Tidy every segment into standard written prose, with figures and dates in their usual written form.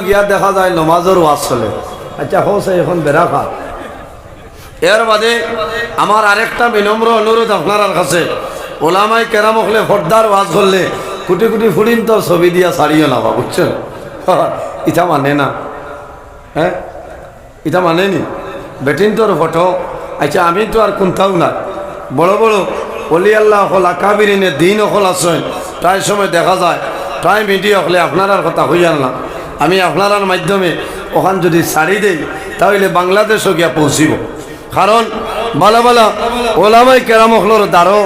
গিয়া দেখা যায় নমাজের ওয়াজ চলে। আচ্ছা হোস এখন বেড়া খা। এর বাদে আমার আরেকটা বিনম্র অনুরোধ আপনার কাছে, ওলামাই কেরাম হলে ফর্দার ওয়াজ করলে কুটি কুটি ফুড়িন তো ছবি দিয়া ছাড়িও না, বুঝছেন? ইটা মানে না, হ্যাঁ ইটা মানে নি বেটিন তোর ফটো। আচ্ছা আমি তো আর কোনটাও না, বড় বড় অলি আল্লাহ হল আকাবিরিনে দিন হল আসেন, প্রায় সময় দেখা যায় প্রায় মিডিয়া হলে আপনার কথা হইয়াল না। আমি আপনার মাধ্যমে ওখান যদি ছাড়ি দেই তাহলে বাংলাদেশও গিয়া পৌঁছিব। কারণ ভালো ভালো ওলামাই কেরাম হলোর দ্বারও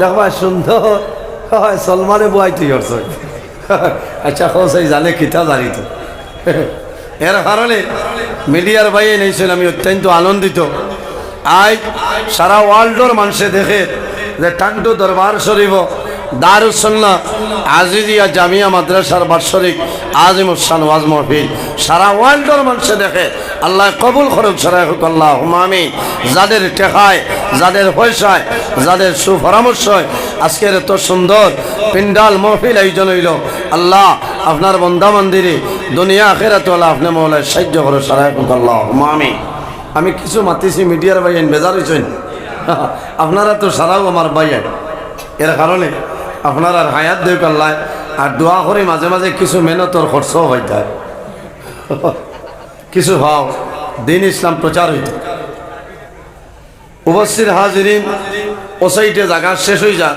দেখবা সুন্দর সলমানে বুয়াই তুই করছ। আচ্ছা হোসাই জানে কিতা জানি তো। এর কারণে মিডিয়ার বাইরে নেইছেন, আমি অত্যন্ত আনন্দিত। আজ সারা ওয়ার্ল্ডর মানুষে দেখে যে টান্টু দরবার শরীফ দারুস সুন্নাহ আজিজিয়া জামিয়া মাদ্রাসার বাৎসরিক আজিমুস শান ওয়াজ মাহফিল সারা ওয়ার্ল্ডর মানুষে দেখে। আল্লাহ কবুল করুক সারা হোক আল্লাহুম্মা আমিন। যাদের টেকায়, যাদের পয়সায়, যাদের সুপরামর্শ আজকের এত সুন্দর পিন্ডাল মাহফিল আয়োজন হইল, আল্লাহ আপনার বন্দা মন্দিরে দুনিয়া আখিরাত আল্লাহ আপনি মওলায় সাহায্য করো সারা হোক আল্লাহুম্মা আমিন। আমি কিছু মাতিছি মিডিয়ার বাইন বেজার হয়েছেন, আপনারা তো সারাও আমার বাইন। এর কারণে আপনার আর হায়াত দেখ আল্লাহ, আর দোয়া করে মাঝে মাঝে কিছু মেহনতর খরচও হইতে, কিছু ভাও দিন ইসলাম প্রচার হইতে। উপস্থিত হাজিরিন, ও সাইডে জায়গা শেষ হয়ে যাক।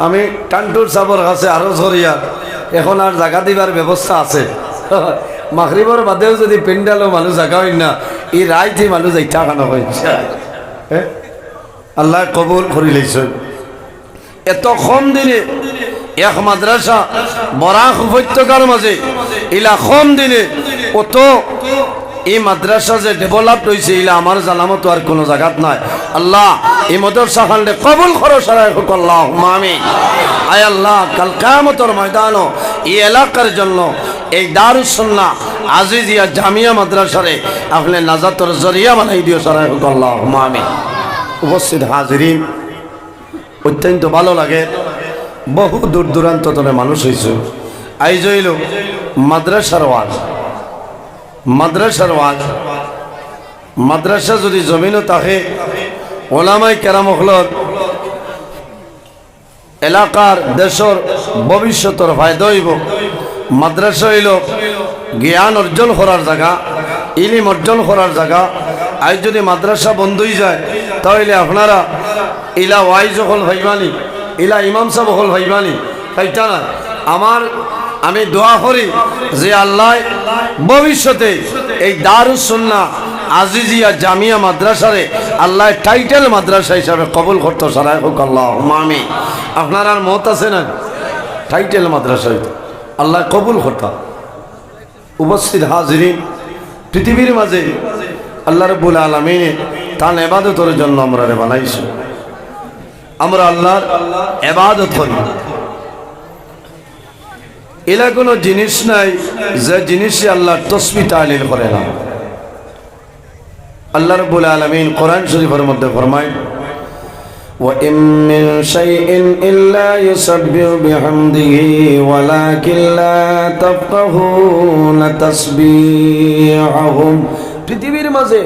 আমি টান্টুর সাবর কাছে আরো ঝরিয়া এখন আর জায়গা দিবার ব্যবস্থা আছে। মাগরিবের বাদেও যদি পেন্ডালও মানুষ জায়গা হয় না, এই রাইতে মানুষ যাইতা খানো হয়েছে। আল্লাহ কবুল করি লইছেন। এত কম দিনে এক মাদ্রাসা বরাক উপত্যকার মাঝে ইলা কম দিনে অত এই মাদ্রাসা যে ডেভেলপ হয়েছে ইলা আমার জানামতো আর কোনো জায়গাত নাই। আল্লাহ এই মাদ্রাসা খানলে কবুল করো সারাই হোক আল্লাহুম্মা আমিন। আয় আল্লাহ কাল কিয়ামতের ময়দানও এই এলাকার জন্য এই দারুস সুন্নাহ আজিজিয়া জামিয়া মাদ্রাসারে আপনি নাজাতের জরিয়া বানাই দিও সারাই হোক আল্লাহুম্মা আমিন। উপস্থিত হাজিরিন, অত্যন্ত ভালো লাগে, বহু দূর দূরান্ত ধরে মানুষ হয়েছে। আইজ হইল মাদ্রাসার ওয়াজ। মাদ্রাসার ওয়াজ, মাদ্রাসা যদি জমিনও থাকে ওলামাই কেরাম হলত এলাকার দেশের ভবিষ্যতের ফায়দা হইব। মাদ্রাসা হইল জ্ঞান অর্জন করার জায়গা, ইলিম অর্জন করার জায়গা। আজ যদি মাদ্রাসা বন্ধ হয়ে যায় তাহলে আপনারা ইলা ওয়াইজ হল ভাইবানি, ইলা ইমাম সাহেব হল ভাইবানি, তাইটা না। আমি দোয়া করি যে আল্লাহ ভবিষ্যতে এই দারুস সুন্নাহ আজিজিয়া জামিয়া মাদ্রাসারে আল্লাহ টাইটেল মাদ্রাসা হিসাবে কবুল করতে সারাই হোক আল্লাহুম্মা আমিন। আপনার আর মত আছে না টাইটেল মাদ্রাসা আল্লাহ কবুল করতা। উপস্থিত হাজিরিন, পৃথিবীর মাঝে আল্লাহ রাব্বুল আলামিন তার ইবাদতের জন্য আমরা বানাইছি। আমরা আল্লাহর ইবাদত করি। এলা কোনো জিনিস নাই যে জিনিসে আল্লাহ তাসবিহ তাহলিল করে না। আল্লাহ রাব্বুল আলামিন কোরআন শরীফের মধ্যে ফরমায়, وَإِن مِّن شَيْءٍ إِلَّا يُسَبِّحُ بِحَمْدِهِ وَلَكِن لَّا تَفْقَهُونَ تَسْبِيحَهُمْ। পৃথিবীর মাঝে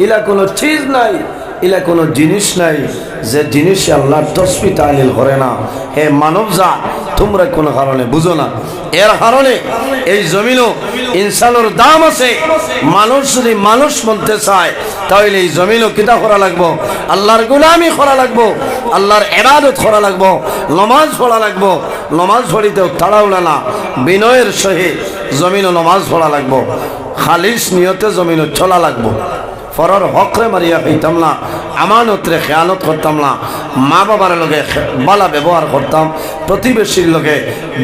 ইলা কোনো চিজ নাই, ইলা কোনো জিনিস নাই যে জিনিসে আল্লাহর তাসবিহ তাহলিল করে না। হে মানব জাত, তোমরা কোনো কারণে বুঝো না। এর কারণে এই জমিনও ইনসানের দাম আছে। মানুষ যদি মানুষ বলতে চায় তাহলে এই জমিনও কিতা করা লাগবো, আল্লাহর গোলামি করা লাগবো, আল্লাহর ইবাদত করা লাগবো, নমাজ পড়া লাগবো। নমাজ পড়িতেও তাড়াহুড়া না, বিনয়ের সহিত জমিনও নমাজ পড়া লাগবো, খালিস নিয়তে জমিনও চলা লাগবো। ফরর হকরে মারিয়া হইতাম না, আমানতরে খেয়ানত করতাম না, মা বাবার লগে ভালো ব্যবহার করতাম, প্রতিবেশীর লগে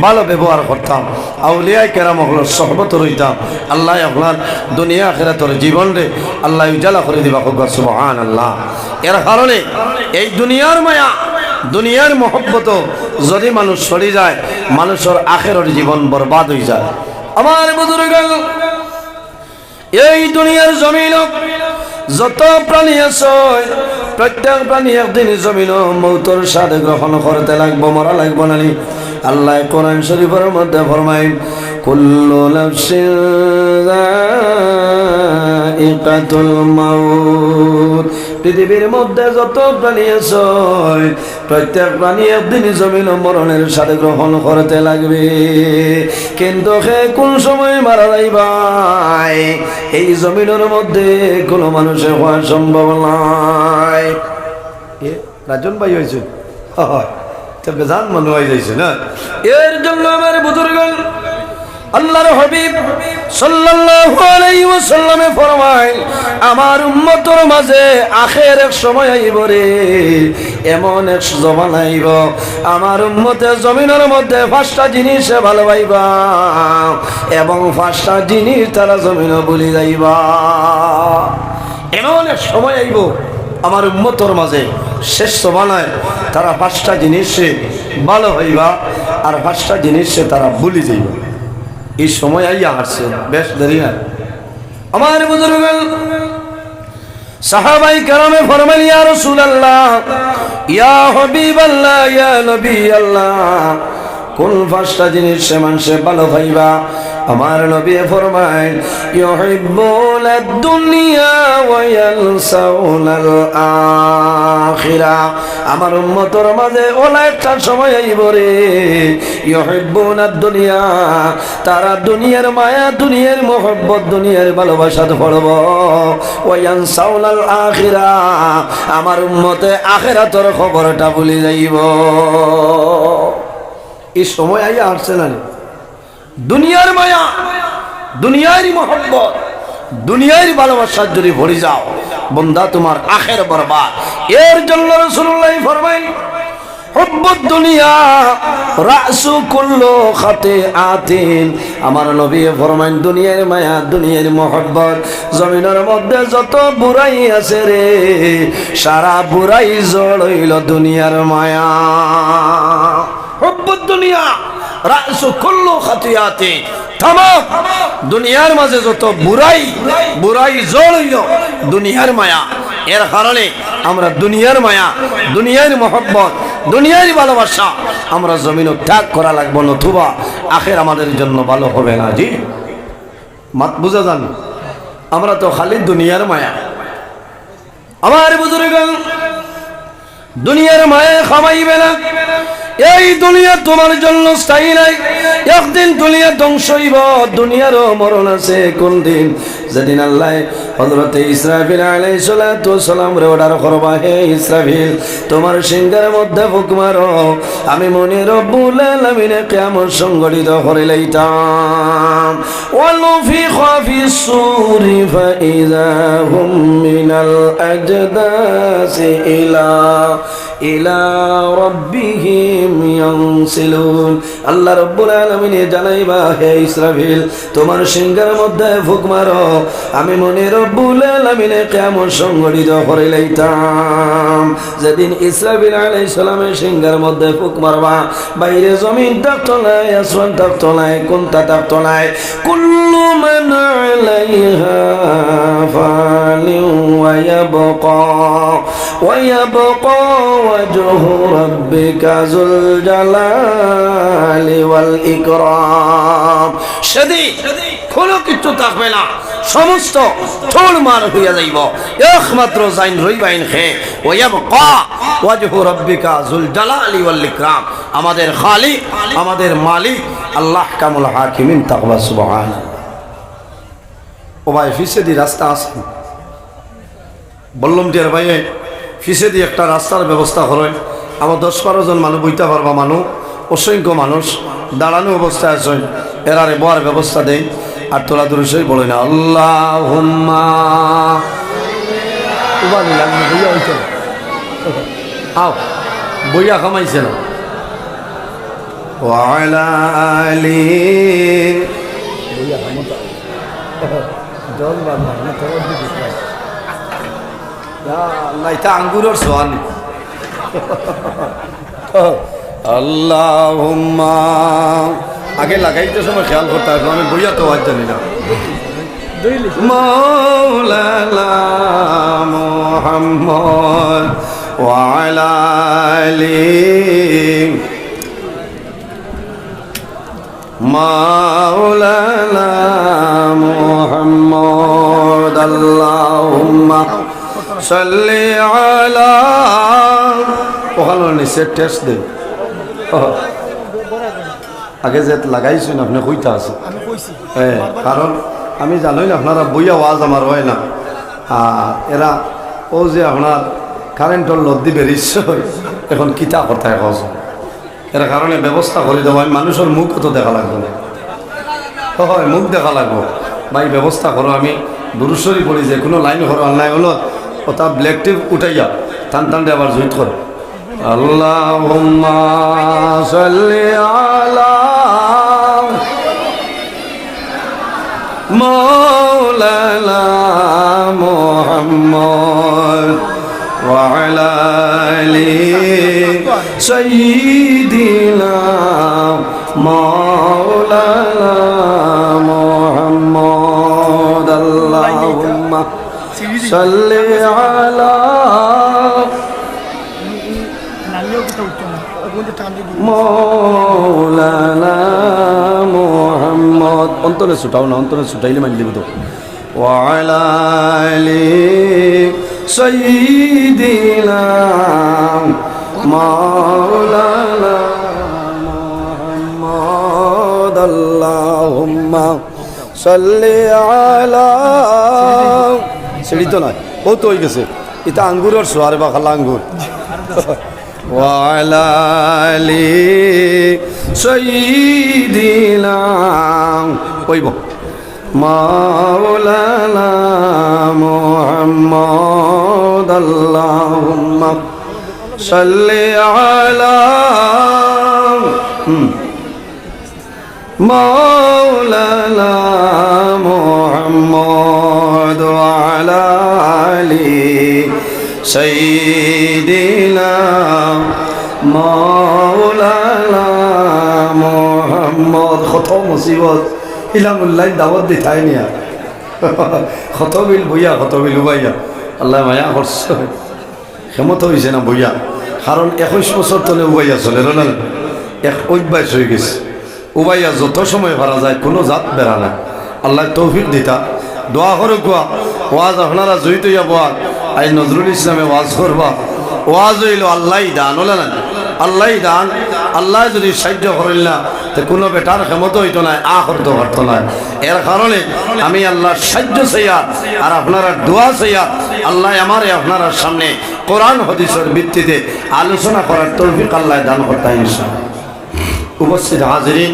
ভালো ব্যবহার করতাম, আউলিয়ায়ে কেরাম হল সহবত রইতাম। আল্লাহ আপনার দুনিয়া আখিরাতের জীবন রে আল্লাহ উজালা করে দিবা হোক সুবহানাল্লাহ। এর কারণে এই দুনিয়ার মায়া, দুনিয়ার মহব্বত যদি মানুষ সরে যায়, মানুষের আখিরাতের জীবন বরবাদ হয়ে যায়। আমার বুজুর্গ, এই দুনিয়ার জমিন যত প্রাণী আছে প্রত্যেক প্রাণী একদিন জমিন মৌতর স্বাদ গ্রহণ করতে লাগবো, মরা লাগবো নানি। আল্লাহ কোরআন শরীফের মধ্যে ফরমায়, কুল্লু নাফসিন যায়িকাতুল মাউত। পৃথিবীর মধ্যে যত প্রাণী আছে প্রত্যেক প্রাণী একদিন জমিন মরণের সাথে গ্রহণ করতে লাগবে, কিন্তু সে কোন সময় মারা যাইবাই এই জমিনের মধ্যে কোনো মানুষের হওয়া সম্ভব নয়। রাজন ভাই হয়েছে বেজান মানুষ হয়ে যাইছে না। এর জন্য আমার বুজুর্গ আল্লাহর হাবিব সাল্লাল্লাহু আলাইহি ওয়াসাল্লামে ফরমায়, আমার উম্মতের মাঝে আখের এক সময় আইব রে, এমন এক জমানা আইব আমার উম্মতে জমিনের মধ্যে 5টা জিনিস ভালো পাইবা এবং 5টা জিনিস তারা জমিনে ভুলে যাইবা। এমন এক সময় আইব আমার উম্মতের মাঝে শেষ জমানায় তারা 5টা জিনিসে ভালো হইবা আর 5টা জিনিসে তারা ভুলে যাইবা। এই সময় আইয়া আসছে, বেশ দেরি না। আমার বুজুর্গ সাহাবাই কেরামে ফরমান, ইয়া রাসূলুল্লাহ, ইয়া হাবিবাল্লাহ, ইয়া নবী আল্লাহ, কোন 5টা জিনিস মানুষে ভালো পাইবা? আমার নবী ফরমায়, ইউহিব্বুনাদ দুনিয়া ওয়া ইয়ানসাউনাল আখিরা। আমার উম্মতের মাঝে ওলা একটা সময় আইব রে, ইউহিব্বুনাদ দুনিয়া, তারা দুনিয়ার মায়া, দুনিয়ার মোহব্বত, দুনিয়ার ভালোবাসাতে পড়ব। ওয়া ইয়ানসাউনাল আখিরা, আমার উম্মতে আখিরাতের খবরটা ভুলে যাইব। এই সময় আইয়া আসছে না, দুনিয়ার মায়া, দুনিয়ার মোহব্বত, দুনিয়ার ভালোবাসার যদি ভরে যাও বন্দা তোমার আখের বরবাদ। এর জন্য রাসূলুল্লাহ ফরমায়, হুব্বুদ দুনিয়া রাসু কুল্লু খাতিআতিন। আমার নবী ফরমান, দুনিয়ার মায়া, দুনিয়ার মোহব্বত, জমিনের মধ্যে যত বুরাই আছে রে, সারা বুরাই জড় হইল দুনিয়ার মায়া। হুব্বুদ দুনিয়া রাসু কুল্লু খাতিআতিন, তামাম দুনিয়ার মাঝে যত বুরাই জড় হইল দুনিয়ার মায়া। এর কারণে আমরা দুনিয়ার মায়া, দুনিয়ার মোহব্বত, দুনিয়ার ভালোবাসা আমরা জমিন ত্যাগ করা লাগবো, নতুবা আখের আমাদের জন্য ভালো হবে না। জি মাত বুঝা যান, আমরা তো খালি দুনিয়ার মায়া। আমার বুজুর্গ দুনিয়ার মায়া খামাইবে না। এই দুনিয়া তোমার জন্য স্থায়ী নাই, একদিন দুনিয়া ধ্বংস হইব। দুনিয়ারও মরণ আছে কোন দিন, যেদিন আল্লাহ হযরত ইসরাফিল আলাইহিস সালাতু ওয়াস সালাম রে অর্ডার করবা, হে ইসরাফিল তোমার সিংহের মধ্যে ফুঁক মারো, আমি মনে রব্বুল আলামিনে কিয়ামত সংগঠিত করে লইতাম। ওয়ানুফিখা ফিস সূরি ফাইযা হুম মিনাল আজদাসি ইলা রাব্বিহিম ইয়ানসিলুন। আল্লাহ রাব্বুল আলামিন জানাইবা, হে ইসরাফিল তোমার সিংহের মধ্যে ফুঁক মারো, আমি মনে রব্বুল আলামিনে কিয়ামত সংগঠিত করে লইতাম। যেদিন ইসরাফিল আলাইহিস সালামের সিংহের মধ্যে ফুঁক মারবা, বাইরে জমিন থাকতো নাই, আসমান থাকতো নাই, কোনটা থাকতো নাই, কুল্লু মান আলাইহা ফানিন ওয়া ইয়াবকা ওয়াজহু রাব্বিকা যুল জালালি ওয়াল ইকরাম। সেদিন কোনো কিছু থাকবে না, সমস্ত ঠোলমার হইয়া যাইব, একমাত্র জাইন রইবাইন খে ওয়াবকা ওয়াজহু রাব্বিকা যুল জালালি ওয়াল ইকরাম। আমাদের খালিক, আমাদের মালিক আল্লাহ কামুল হাকিমিন তাকওয়া সুবহানাল্লাহ। ও ভাই ফিসেদি রাস্তা আছে, বললাম যে ভাই ফিসেদি একটা রাস্তার ব্যবস্থা করেন। আমার 10-12 জন মানুষ বইতে পারবা, মানুষ অসংখ্য মানুষ দাঁড়ানো অবস্থায় আছেন, এরারে বয়ার ব্যবস্থা দেয়। আর তোলা দূরসই বলে না আল্লাহুম্মা আও বইয়া খামাইছে না ওয়ালা আলি বইয়া খামতা জল বাবা না তো দিছে ইয়া আল্লাহ তা আঙ্গুরের সোয়ান আল্লাহুম্মা আগে লাগাইতে সময় খেয়াল করতে হবে, আমি বইয়া তো আজ জানি না। মাওলানা মুহাম্মদ ওয়া আলা আলিহি মাওলানা মুহাম্মদ আল্লাহুম্মা সাল্লি আলা ওখানে নিচে টেস্ট দে আগে যে লাগাইছেন আপনি কইতা আছে হ্যাঁ কারণ আমি জানোই না আপনারা বইয়া ওয়াজ আমার হয় না এরা ও যে আপনার কারেন্টর লদ্দি বেরিয়েছে এখন কিতা কথা এখন এর কারণে ব্যবস্থা করে দেবো আমি মানুষের মুখ তো দেখা লাগবে না হয় মুখ দেখা লাগবো ভাই ব্যবস্থা করো আমি দুরুশ্বরী পড়ি যে কোনো লাইন করো অনলাইন হলো ওটা ব্ল্যাক টিপ উঠাইয়া টান টানটে আবার জুইট করো আল্লাহুম্মা সাল্লি আলা মাওলানা মুহাম্মদ ওয়া আলা আলি সাইয়্যিদিনা মাওলানা মুহাম্মদ আল্লাহুম্মা সাল্লি আলা মাওলানা মুহাম্মদ অন্তরে ছুটাও না অন্তরে ছুটাইলে মানি দিব তো ওয়া আলা আলি সাইয়্যিদিনা মাওলানা মুহাম্মদ আল্লাহুম্মা সাল্লি আলা সেটি তো নয় ও তো হয়ে গেছে এটা আঙ্গুরের সোয়ারে বা খালা আঙ্গুর وعلى آل سيدنا مولانا محمد اللهم صل على مولانا محمد وعلى آل سيدنا مولانا محمد خطو مصیبت ইলামুল্লাহ দাওয়াত দিতাই নিয়া খতবিল বইয়া খতবিল উবাইয়া আল্লাহ মায়া করছে ক্ষমতা হয়েছে না বইয়া কারণ 21 বছর তলে উবাইয়া চলে না এক অভ্যাস হয়ে গেছে উবাইয়া যত সময় ভাড়া যায় কোনো জাত বেড়া না আল্লাহ তৌফিক দিতা দোয়া করে কোয়া ওয়াজ আপনারা জড়িত যাবো আজ নজরুল ইসলামে ওয়াজ করবা ওয়াজ হইল আল্লাহ দান হলে না আল্লাহ দান আল্লাহ যদি সাহায্য করেন না তো কোনো বেটার ক্ষমতা হইতো না করতে পারতো না এর কারণে আমি আল্লাহর সাহায্য চাইয়া আর আপনারা দোয়া চাইয়া আল্লাহ আমার আপনার সামনে কোরআন হাদিসের ভিত্তিতে আলোচনা করার তৌফিক আল্লাহ দান করতে ইনশাআল্লাহ। উপস্থিত হাজিরিন,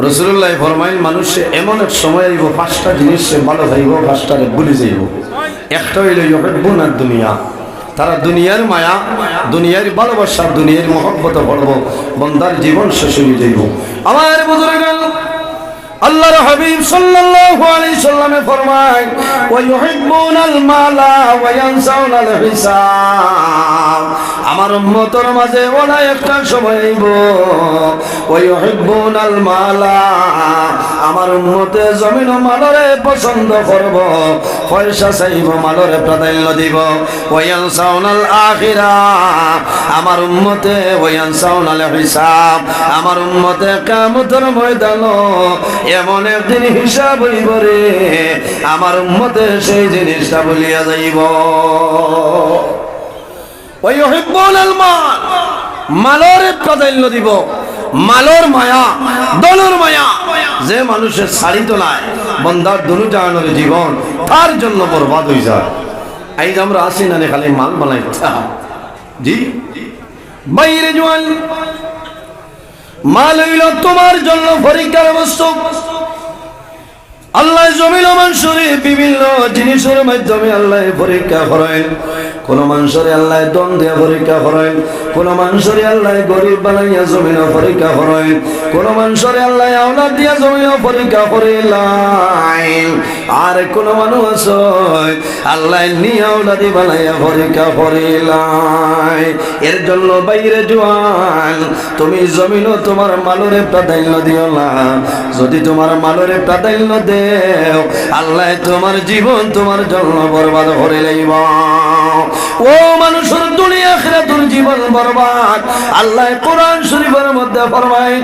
রাসূলুল্লাহ ফরমাইন মানুষে এমন এক সময় আইব পাঁচটা জিনিস সে ভালো যাইব পাঁচটারে ভুলে যাইব। একটা হইল ইউহিব্বুনা দুনিয়া, তারা দুনিয়ার মায়া দুনিয়ার ভালোবাসা দুনিয়ার মহব্বত পড়ব বন্দার জীবন শেষ হয়ে যাইব। আমার বুজুর্গগণ আল্লাহর হাবিব সাল্লাল্লাহু আলাইহি সাল্লামে ফরমায় ওয়া ইউহিব্বুনাল মালা ওয়া ইয়ানসাউনাল হিসাব। আমার উম্মতের মাঝে ওলা একটা সময় আইব ওয়া ইউহিব্বুনাল মালা, আমার উম্মতে জমিন ও মালরে পছন্দ করব, পয়সা চাইব মালরে প্রাধান্য দিব। ওয়া ইয়ানসাউনাল আখিরা, আমার উম্মতে ওয়া ইয়ানসাউনাল হিসাব, আমার উম্মতে কিয়ামতের ময়দান এমন একদিন হিসাব হইব রে আমার উম্মতে সেই জিনিসটা বলিয়া যাইব। ওয়া ইউহিব্বুনাল মাল, মালরে প্রাধান্য দিব, মালর মায়া দলের মায়া যে মানুষের ছাড়িত নাই বন্দার দুনু জাহানের জীবন তার জন্য বরবাদ হয়ে যায়। এই যে আমরা আসি না খালি মাল বানাই জি বাইরে জোয়ান মাল হইল তোমার জন্য পরীক্ষার বস্তু। আল্লাহ জমিন মানুষরে বিভিন্ন জিনিসের মাধ্যমে আল্লাহ পরীক্ষা করেন। কোন মানুষরে আল্লাহ দন দিয়া পরীক্ষা করেন, কোন মানুষরে আল্লাহ গরিব বানাইয়া জমিন পরীক্ষা করেন, কোন মানুষরে আল্লাহ আওলাদ দিয়া জমিন পরীক্ষা করিলেন, আর কোন মানুষ আছে আল্লাহ নি আওলাদি বানাইয়া পরীক্ষা করিলেন। এর জন্য বাইরে জোয়ান তুমি জমিন তোমার মালরে প্রাধান্য দিও না। যদি তোমার মালরে প্রাধান্য দেও আল্লাহ তোমার জীবন তোমার জন্য বরবাদ করে লইব। ও মানুষের দুনিয়া আখিরাতের জীবন বরবাদ। আল্লাহ কোরআন শরীফের মধ্যে ফরমায়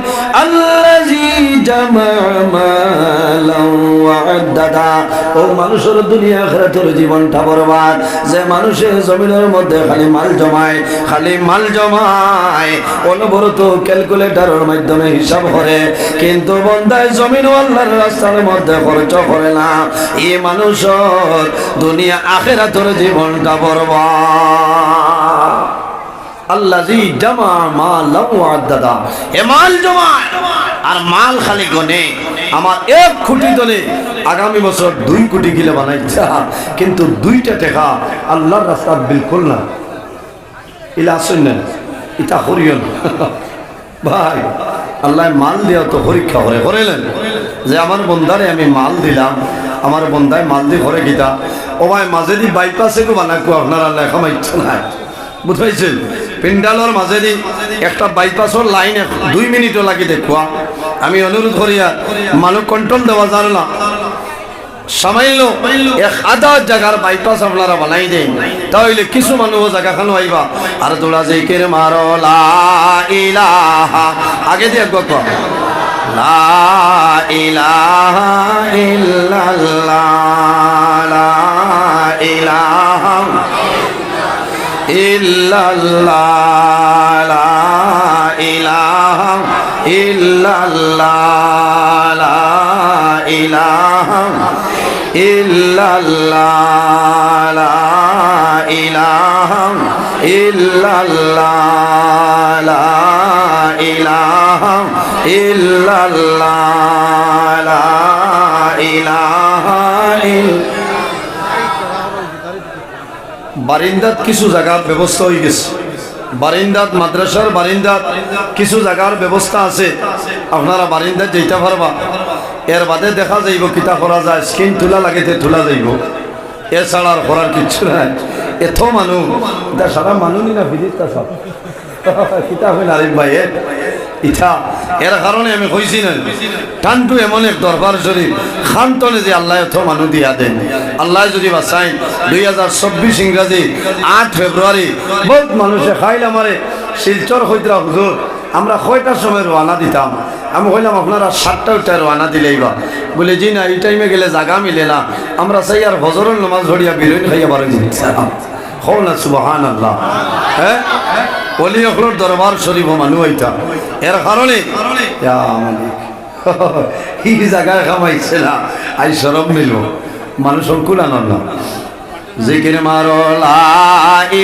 আল্লাযী জামা মালান ওয়া আদ্দাদা। ও মানুষের দুনিয়া আখিরাতের জীবনটা বরবাদ, যে মানুষের জমিনের মধ্যে খালি মাল জমায়, খালি মাল জমায়, অনবরত ক্যালকুলেটরের মাধ্যমে হিসাব করে, কিন্তু বন্দায় জমিন আল্লাহর রাস্তার মধ্যে খরচ করে না। এই মানুষের দুনিয়া আখিরাতের জীবনটা বরবাদ। আল্লাযী জামা মালান ওয়া আদ্দাদা, এ মাল জমায় আর মাল খালি গনে। আমার 1 কোটি দলে আগামী বছর 2 কোটি কিলো বানাইছে, কিন্তু 2টা টাকা আল্লাহর রাস্তা বিলকুল না। ইলা শুনেন, এটা হরিয়ন ভাই, আল্লাহ মাল দিয়া তো পরীক্ষা করে করেলেন যে আমার বন্দারে আমি মাল দিলাম, আমার বন্দায় মাল দিয়ে ঘরে গীতা ও ভাই মাঝে দি বাইপাসে গো বানাকো আপনার আল্লাহ খামা ইচ্ছা নাই, বুঝাইছেন? পিন্ডালর মাঝে দি একটা বাইপাসর লাইন 2 মিনিটও লাগি দেখুয়া। আমি অনুরোধ করিয়া মানুষ কন্ট্রোল দেওয়া জানো না, সামাইল 1000 জায়গার বাইপাস আপনারা বানাই দেন, তাহলে কিছু মানুষ জায়গাখানো আইবা আর তোরা জিকির মারো লা ইলাহা, আগে দিয়ে গপ লা ইলাহা ইল্লাল্লাহ, লা ইলাহা ইল্লাল্লাহ, লা ইলাহা ইল্লাল্লাহ, লা ইলাহা ইল্লাল্লাহ, লা ইলাহা ইল্লাল্লাহ, লা ইলাহা ইল্লাল্লাহ, লা ইলাহা ইল্লাল্লাহ। বারিন্দাত কিছু জায়গার ব্যবস্থা হয়ে গেছে, বারিন্দাত মাদ্রাসার বারিন্দাত কিছু জায়গার ব্যবস্থা আছে, আপনারা বারিন্দাত যেতে পারবা। এর বাদে দেখা যাইব কিতা করা যায়, স্ক্রিন তোলা লাগিতে তোলা যাইব, এছাড়া আর করার কিচ্ছু নাই। এত মানুষ এটা সারা মানুষই না বিদিতা সব কিতা হইল আরিফ ভাই ইটা। এর কারণে আমি কইছি না টানটু এমন এক দরবার শরীফ খানতনে যে আল্লাহ এত মানুষ দিয়া দেন। আল্লাহ যদি বাঁচাই 2024 ইংরাজি 8 ফেব্রুয়ারি বহুত মানুষে খাইল আমারে শিলচর হইতরা হুজুর আমরা কয়টার সময় রওনা দিতাম, আমি কইলাম আপনারা 7টা রওনা দিলেইবা, বলে জি না এই টাইমে গেলে জায়গা মিলে না, আমরা চাই আর ফজরের নামাজ পড়িয়া বিরোধ খাইয়া পারেন হও না সুবহানাল্লাহ। হ্যাঁ ওলি অখলোর দরবার শরীফ মানুষ হইতা, এর কারণে এই জায়গায় খামাইছে না আই সরব মিলব মানুষ অঙ্কুল আনন্দ জিকির মারো লা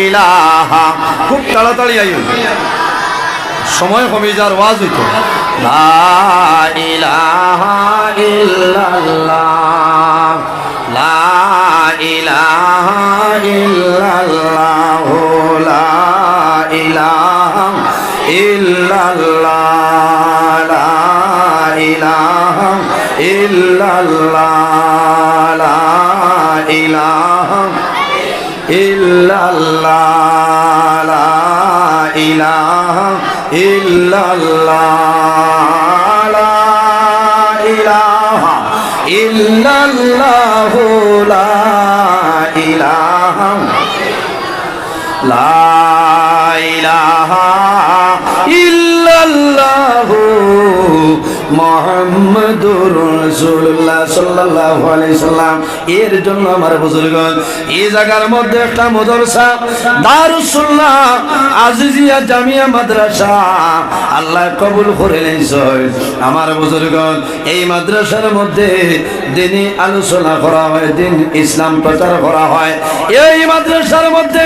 ইলাহা, খুব তাড়াতাড়ি আইও, সময় কমে যার ওয়াজ হইতো। লা ইলাহা ইল্লাল্লাহ, লা ইলাহা ইল্লাল্লাহ, লা ইলাহা ইল্লাল্লাহ, লা ইলাহা ইল্লাল্লাহ, লা ইলাহা ইল্লাল্লাহ, লা ইলাহা ইল্লাল্লাহ, লা ইলাহা ইল্লাল্লাহ, লা ইলাহা, লা ইলাহা ইল্লাল্লাহ মুহাম্মাদুর রাসূলুল্লাহ সাল্লাল্লাহু আলাইহি সাল্লাম। এর জন্য আমার বুজুর্গগণ এই জায়গার মধ্যে একটা মাদ্রাসা দারুস সুন্নাহ আজিজিয়া জামিয়া মাদ্রাসা আল্লাহ কবুল করে নিয়েছেন। আমার বুজুর্গগণ এই মাদ্রাসার মধ্যে দ্বীনি আলোচনা করা হয়, দ্বীন ইসলাম প্রচার করা হয়। এই মাদ্রাসার মধ্যে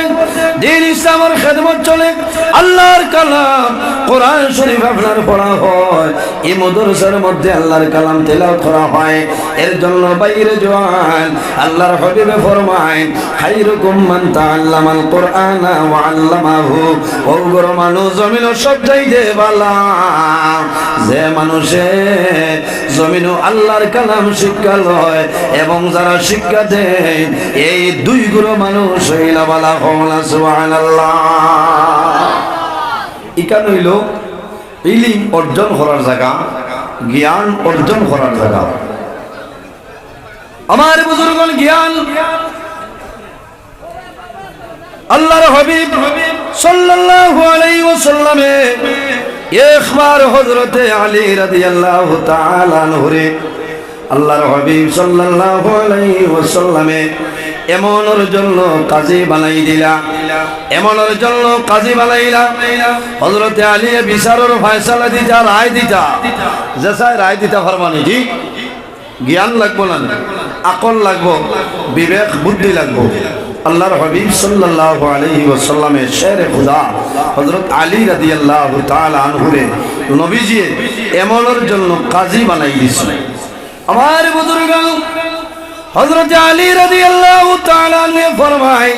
দ্বীন ইসলামের খেদমত চলে, আল্লাহর কালাম কোরআন শরীফ আপনার পড়া হয়, এই মাদ্রাসার মধ্যে আল্লাহর কালাম তেলাওয়াত করা হয়। এর জন্য বাইরে জওয়ান আল্লাহর হাবিবে ফরমায় খায়রুকুম মান তাআল্লামাল কুরআনা ওয়া আল্লামাহু, ও গরো মানুষ জমিন সব চাইতে ভালো যে মানুষে জমিন আল্লাহর কালাম শিক্ষা লয় এবং যারা শিক্ষা দেয়, এই 2 গুলো মানুষ হইলা বালা কওলা সুবহানাল্লাহ। ইকান হইল ইলম অর্জন করার জায়গা, জ্ঞান অর্জন করার জায়গা। আমার বুজুর্গগণ জ্ঞান আল্লাহর হাবিব সাল্লাল্লাহু আলাইহি ওয়াসাল্লামে একবার হযরতে আলী রাদিয়াল্লাহু তাআলা আনহুরে আল্লাহর হাবিব সাল্লাল্লাহু আলাইহি ওয়াসাল্লামে এমনের জন্য কাজী বানাই দিলা, এমনের জন্য কাজী বানাইলা। হযরতে আলী বিচারের ফয়সালা দিতা, রায় দিতা, যেসাই রায় দিতা ফরমানি জি জ্ঞান লাগবো না, আকল লাগবো, বিবেক বুদ্ধি লাগবো। আল্লাহর হাবিব সাল্লাল্লাহু আলাইহি ওয়াসাল্লামের শেরে খুদা হযরত আলী রাদিয়াল্লাহু তাআলা আনহুরে নবীজি এমনের জন্য কাজী বানাই দিয়েছে। আমার বুজুর্গ হযরত আলী রাদিয়াল্লাহু তাআলা আনহু ফরমায়,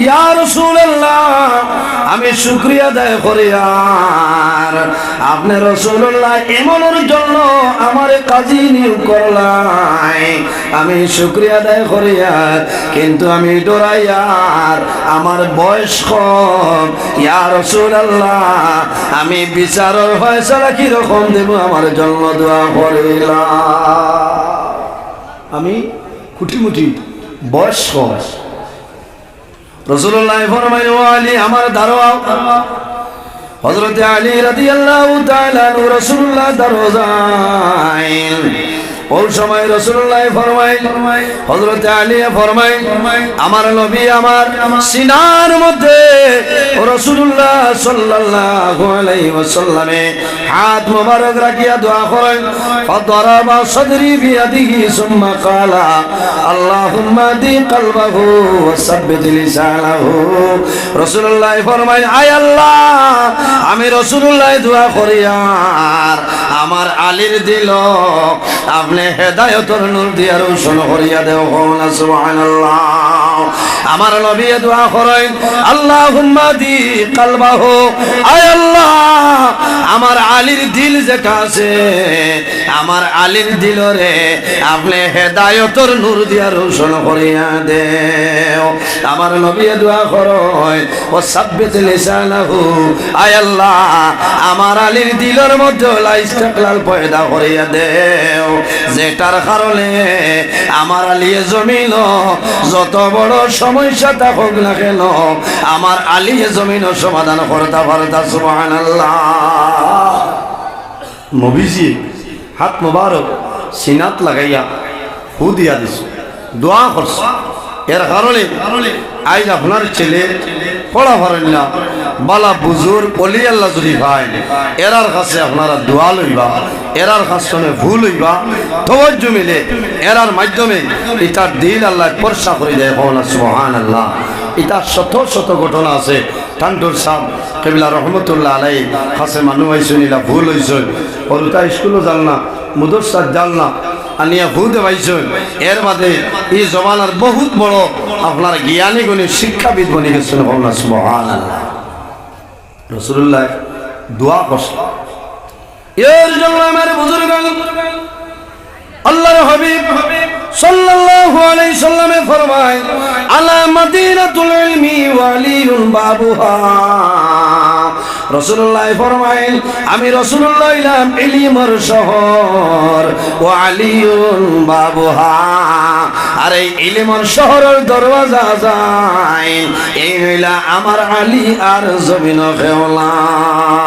ইয়া রাসূলুল্লাহ, আমি শুকরিয়া আদায় করি আর আপনি রাসূলুল্লাহ এমনের জন্য আমারে কাজী নিয়োগ করলাই, আমি শুকরিয়া আদায় করি আর কিন্তু আমি ডরাই আর আমার বয়স কম। ইয়া রাসূলুল্লাহ, আমি বিচারের ফয়সালা কি রকম দেব আমার জন্য দোয়া করিলাম। আমি কুটিমুটি বয়স কম। রাসূলুল্লাহ ফরমাইলেন, ও আলী আমার দাঁড়াও। হযরতে আলী রাদিয়াল্লাহু তাআলা আনহু রাসূলুল্লাহ দরজায় ওই সময় রাসূলুল্লাহ ফরমাইল, হযরতে আলী ফরমাইল, আমার নবী আমার সিনার মধ্যে রাসূলুল্লাহ সাল্লাল্লাহু আলাইহি ওয়াসাল্লামে হাত মোবারক রাখিয়া দোয়া করেন। ফাদরাবা সাদরি বিয়াদিহি সুম্মা ক্বালা আল্লাহুম্মা দি কলবাহু ওয়া সাব্বিত লিসানাহু। রাসূলুল্লাহ ফরমাইল, আয় আল্লাহ, আমি রাসূলুল্লাহ দোয়া করি আর আমার আলীর দিল আপনি হেদায়েতের নূর দিয়া রোশন করিয়া দেও। সুবহানাল্লাহ। আমার নবী দোয়া করেন, আল্লাহুম্মা দি কলবাহু, আয় আল্লাহ, আমার আলীর দিল যেটা আছে, আমার আলীর দিলরে আপনি হেদায়েতের নূর দিয়া রোশন করিয়া দেও। আমার নবী দোয়া করেন, ও সাব্বিত লিসানাহু, আয় আল্লাহ, আমার আলীর দিলের মধ্যে ইস্তিকলাল পয়দা করিয়া দেও, যেটার কারণে আমার আলী জমিন যত বড় সমস্যা থাকুক না কেন আমার আলী জমিন সমাধান করতে পারতা। সুবহানাল্লাহ। নবীজি হাত মোবারক সিনাত লাগাইয়া ফু দিয়া দিছে, দোয়া করছে। এর কারণে আজ আপনার ছেলে পড়া পারেন না, বালা বুজুর অলি আল্লাহ যদি ভাই এরার কাছে আপনারা দোয়া লইবা, এরার কাছে ভুল হইবা, তওয়াজ্জু মিলে এরার মাধ্যমে এটার দিল আল্লাহ পরশা করে দেয়। সুবহানাল্লাহ। এটা শত শত ঘটনা আছে। টান্টুর সাহেব কেবলা রহমতুল্লাহ আলাইহি কাছে মানুষ আইসনিলা ভুল হয়েছে, ওরটা স্কুলও জাল না, মুদরসার জাল না, আনিয়া ভূত পাইছেন। এর বাদে এই জমানার বহুত বড় আপনার জ্ঞানী গুণী শিক্ষাবিদ বনে গেছেন। সুবহানাল্লাহ। রাসূলুল্লাহ দোয়া করছেন। এর জন্য আমার বুজুর্গ আল্লাহর হাবিব সাল্লাল্লাহু আলাইহি সাল্লামে ফরমায়, আলা মাদিনাতুল ইলমি ওয়া আলিয়ুন বাবুহা। রাসূলুল্লাহ ফরমায়, আমি রাসূলুল্লাহ ইলাম ইলমের শহর, ওয়া আলিয়ুন বাবুহা, আর এই ইলমের শহরের দরওয়াজা যায় এই হইলা আমার আলী আর জমিন খেওলাই।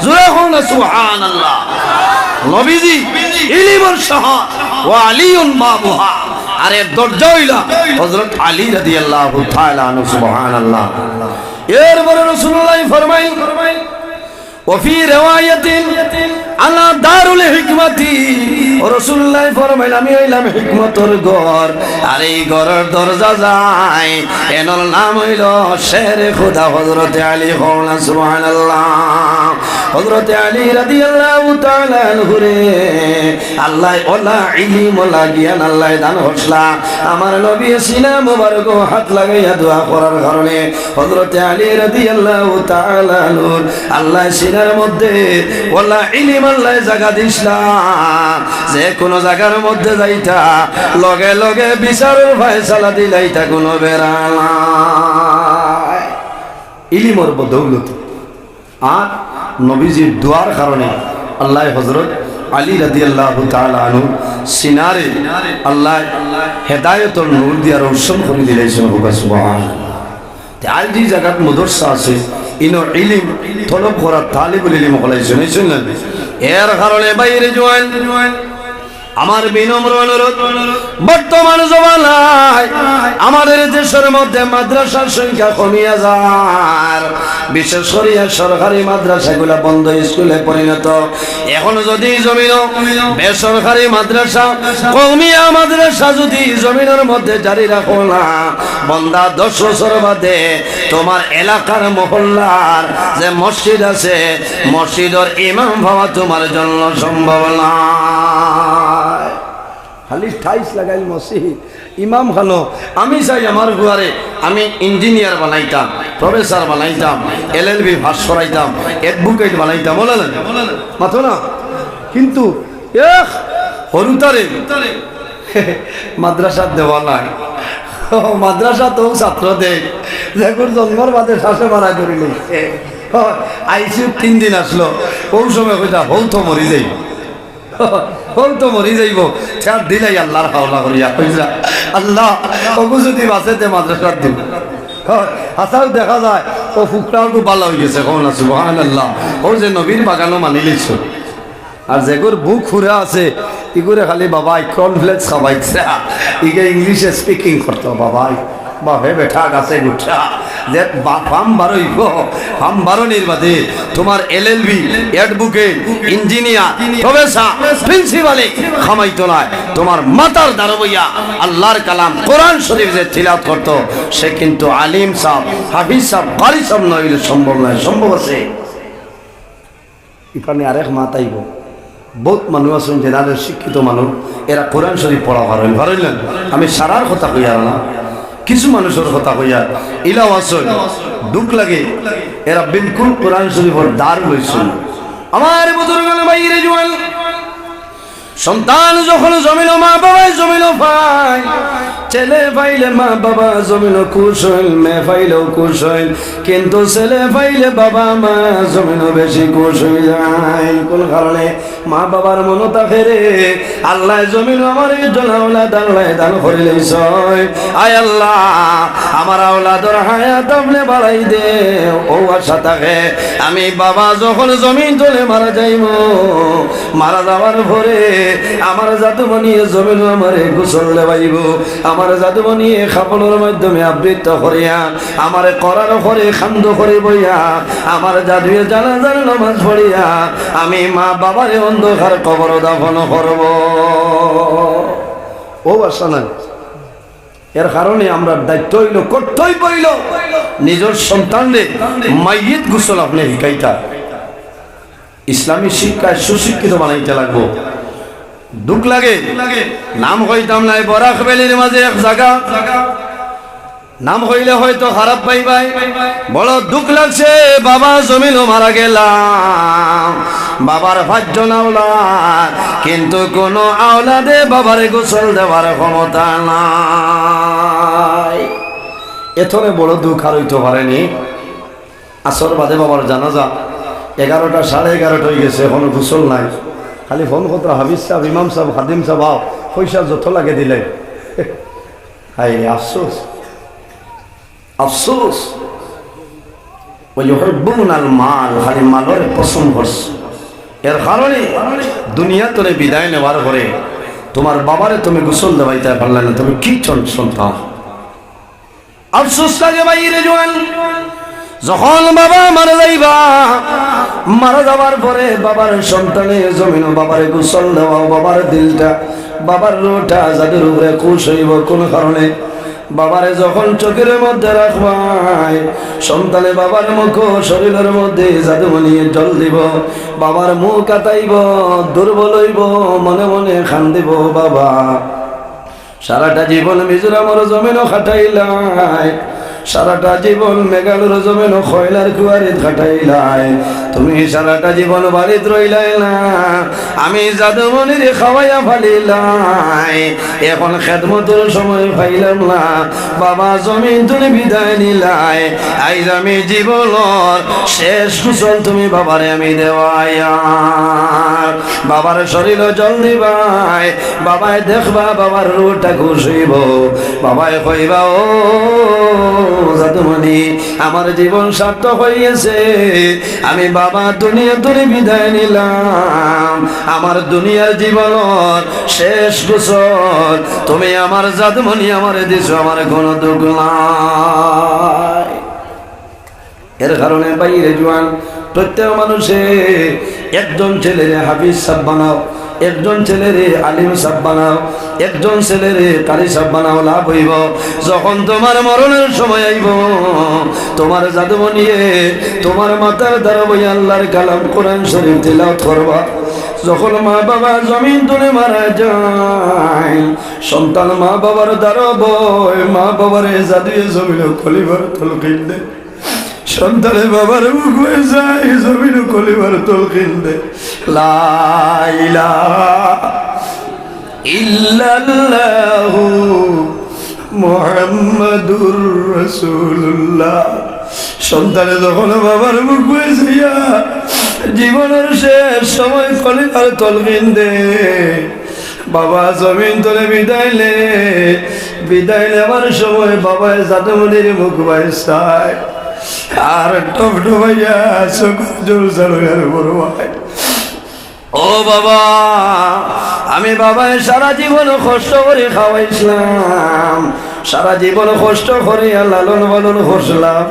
জোরে হোক সুবহানাল্লাহ। নবীজি ইলমের শহর ওয়া আলিয়ুন বাবুহা, আর এর দরজা হইলা হযরত আলী রাদিয়াল্লাহু তাআলা আনহু। সুবহানাল্লাহ। এরপরে রাসূলুল্লাহ ফরমাইল, ওফি রিওয়ায়াতিন আলা দারুল হিকমতি, রাসূলুল্লাহ ফরমাইল, আমি হইলাম হিকমতের ঘর, আর এই ঘরের দরজা যায় এর নাম হইল শেরে খুদা হযরত আলী। সুবহানাল্লাহ। হযরত আলী রাদিয়াল্লাহু তাআলা আনহু রে আল্লাহ ওলা ইলম ওলা জ্ঞান আল্লাহ দান হসলা। আমার নবী সিনা মোবারক হাত লাগাইয়া দোয়া করার কারণে হযরত আলী রাদিয়াল্লাহু তাআলা আনহু আল্লাহ সিনার মধ্যে ওলা ইলম আল্লাহ জায়গা দিছলা, যে কোন জায়গার মধ্যে যাইতা লগে লগে বিচারের ফয়সালা দিলাইতা কোনো বেরালা ইলমের বদৌলতে। আর নবীজির দোয়ার কারণে আল্লাহ হযরত আলী রাদিয়াল্লাহু তাআলা আনহু সিনারে আল্লাহ হেদায়েতের নূর দিয়া রোশন করে দিলেন। সুবহানাল্লাহ। আজ যে জায়গাত মদরসা আছে ইনো ইলিম তলব করার তালিবুল ইলম হলাই শুনেছেন না? এর কারণে বাইরে জোয়ান আমার বিনম্র অনুরোধ, বর্তমান জমানায় আমাদের দেশের মধ্যে মাদ্রাসার সংখ্যা কমিয়া যায়, বিশেষ করে সরকারি মাদ্রাসাগুলো বন্ধ, স্কুলে পরিণত। এখন যদি জমিন বেসরকারি মাদ্রাসা কমিয়া মাদ্রাসা যদি জমিনের মধ্যে জারি রাখো না, বন্দা 10 বছর বাদে তোমার এলাকার মহল্লার যে মসজিদ আছে মসজিদের ইমাম হওয়া তোমার জন্য সম্ভব না। খালি ঠাইস লাগাইল মসজিদ ইমাম খানো। আমি চাই আমার গুয়ারে আমি ইঞ্জিনিয়ার বানাইতাম, প্রফেসর বানাইতাম, LLB পাস করাইতাম, অ্যাডভোকেট বানাইতাম, বলে না মাথো না। কিন্তু হরুতারে মাদ্রাসার দেওয়া নাই, মাদ্রাসা তো ছাত্র দেয় দেখুন জন্মর বাদে শ্বাসে মারা করে নিচ্ছে। আইসিউ 3 দিন আসলো, কোন সময় কইতা হল তো মরি যাই, হল তো মরি যাইব, 4 দিলাই আল্লাহর হাওলা করিয়া কইরা আল্লাহ ওগু যদি বাঁচেতে মাদ্রাসার দিব। হাসাও দেখা যায় ও ফুকরাও তো ভালো হয়ে গেছে, কোন আছে সুবহানাল্লাহ। ও যে নবীর বাগানও মানি লিছ, আর যেগুর বুক ফুরা আছে ইগুরে খালি বাবাই কর্নফ্লেক্স খাওয়াইছে, ইগে ইংলিশে স্পিকিং করতো বাবাই বাহে বেঠা গাছে গুঠা যে ফার্ম বারোইব, ফার্ম বারো নির্বাদে তোমার LLB, অ্যাডভোকেট, ইঞ্জিনিয়ার, প্রফেসর, প্রিন্সিপালে খামাইতো নয়। তোমার মাতার দারবইয়া আল্লাহর কালাম কোরআন শরীফ যে তিলাওয়াত করতো সে কিন্তু আলিম সাহেব, হাফিজ সাহেব, কারি সাহেব নইলে সম্ভব নয়। সম্ভব আছে এখানে আরেক মাতাইব বহুত মানুষ আছেন জেনারেল শিক্ষিত মানুষ, এরা কোরআন শরীফ পড়া পারেন। আমি সারার কথা কইয়া না, কিছু মানুষের কথা কইয়া ইলাও আসল দুঃখ লাগে, এরা বিলকুল কোরআন শরীফের দ্বার লইছেন। আমার বুজুর্গান বাইরে জোয়ান সন্তান যখন জমিল মা বাবা জমিল পায়, ছেলে পাইলে মা বাবা জমিল খুশ হইল, মেয়ে পাইলেও খুশ হইল, কিন্তু ছেলে পাইলে বাবা মা জমিল বেশি খুশ হয়ে যায়। কোন কারণে? মা বাবার মন থাকে রে আল্লাহ জমিল আমার আওলাদ আল্লাহ দান করে লইছ, আয় আল্লাহ আমার আওলাদর হায়াত আপনি বাড়াই দে। ও আশা থাকে আমি বাবা যখন জমিন তোলে মারা যাইব, মারা যাওয়ার পরে আমার জাদুমণি জমিন আমারে গোসল দেবাইব, আমার জাদুমণি খাপনের মাধ্যমে আবৃত্ত করিয়া আমার করার করে খান্দ করে বইয়া আমার জাদুয়ে জানাজার নামাজ পড়িয়া আমি মা বাবারে অন্ধকার কবর দাফন করব। ও আশা নাই। এর কারণে আমরা দায়িত্ব হইল করতেই পাইল নিজের সন্তানদের মাইয়িত গোসল আপনি শিখাইতা, ইসলামী শিক্ষায় সুশিক্ষিত বানাইতে লাগবো। দুঃখ লাগে নাম হইতাম নাই বরাক বেলির মাঝে এক জায়গা, নাম হইলে হয়তো খারাপ পাইবাই, বড় দুঃখ লাগছে বাবা জমিন মারা গেলাম, বাবার 5 জন আওলাদ, কিন্তু কোন আওলাদে বাবারে গোসল দেওয়ার ক্ষমতা নাই। এথরে বড় দুঃখ আর হইতে পারেনি। আসর বাদে বাবার জানাজা 11টা 11:30 হয়ে গেছে, এখনো গোসল নাই। খালি ফোন করতো হাফিজ সাহেব, ইমাম সাহেব, খাদিম সাহেব আও, পয়সা যত লাগে দিলে। হাই আফসোস আফসোস, ওয়াইউহিব্বুনাল মাল, খালি মালের পছন্দ করছে। এর কারণে দুনিয়া তোরে বিদায় নেওয়ার পরে তোমার বাবারে তুমি গোসল দেওয়াইতে পারলে না, তুমি কি সন্তান। আফসোস লাগে বাইরে জোয়ান, যখন বাবা মারা যাইবা, মারা যাওয়ার পরে বাবার সন্তানে জমিন বাবারে গোসল দেওয়া, বাবার দিলটা বাবার রোটা যাদের উপরে খুশ হইব। কোন কারণে? বাবারে যখন চোখের মধ্যে রাখবাই, সন্তানে বাবার মুখ শরীরের মধ্যে জাদুমণি জল দিব, বাবার মুখ কাটাইব, দুর্বল হইব, মনে মনে খান দিব। বাবা সারাটা জীবন মিজোরামর জমিনও খাটাইলাই, সারাটা জীবন মেঘালুর জমিন খয়লার কুয়ারিত খাটাইলাই, তুমি সারাটা জীবন বাড়িত রইলাই না, আমি জাদুমণির খাওয়াইয়া ফালিলাই, এখন খেদমতের সময় পাইলাম না, বাবা জমিন তুমি বিদায় নিলাই, আইজ আমি জীবনের শেষ কুশল তুমি বাবারে আমি দেওয়াইয়া, বাবার শরীর জল দিবাই, বাবায় দেখবা বাবার রুটা খুশিব, বাবায় কইবা ও জাদুমণি আমার জীবন সার্থক হয়েছে, আমি বাবা দুনিয়া ধরে বিদায় নিলাম, আমার দুনিয়ার জীবনের শেষ গোসল তুমি আমার জাদুমণি আমারে দিছো, আমার কোনো দুঃখ নাই। এর কারণে বাইরে জোয়ান প্রত্যেক মানুষে একজন ছেলেরে হাফিজ সাহেব বানাও, একজন ছেলেরে আলিম সাহেব বানাও, একজন ছেলেরে কারি সাহেব বানাও, লাভ হইব। যখন তোমার মরণের সময় আইব তোমার জাদুমণিয়ে তোমার মাথার দ্বারা বই আল্লাহর কালাম কোরআন শরীফ তিলাওয়াত করবা। যখন মা বাবা জমিন তুলে মারা যায় সন্তান মা বাবার দ্বারা বই মা বাবারে জাদুয়ে জমিন খলিবার তলকিন দে, সন্তানের বাবার মুখ হয়ে যায় জমিন কলিবার তলকিন দে। লা ইলাহা ইল্লাল্লাহু মুহাম্মাদুর রাসূলুল্লাহ। সন্তানে যখন বাবার মুখ হয়ে যাইয়া জীবনের শেষ সময় কলিবার তলকিন দে, বাবা জমিন তলে বিদায় নেওয়ার সময় বাবায় জাদুমণির মুখ ভাই চায় আর টপটো ভাইয়া চোখের জোর চালুয়ার বড় ভাই। ও বাবা, আমি বাবায় সারা জীবন কষ্ট করে খাওয়াইছিলাম, সারা জীবন কষ্ট করে লালন পালন করছিলাম,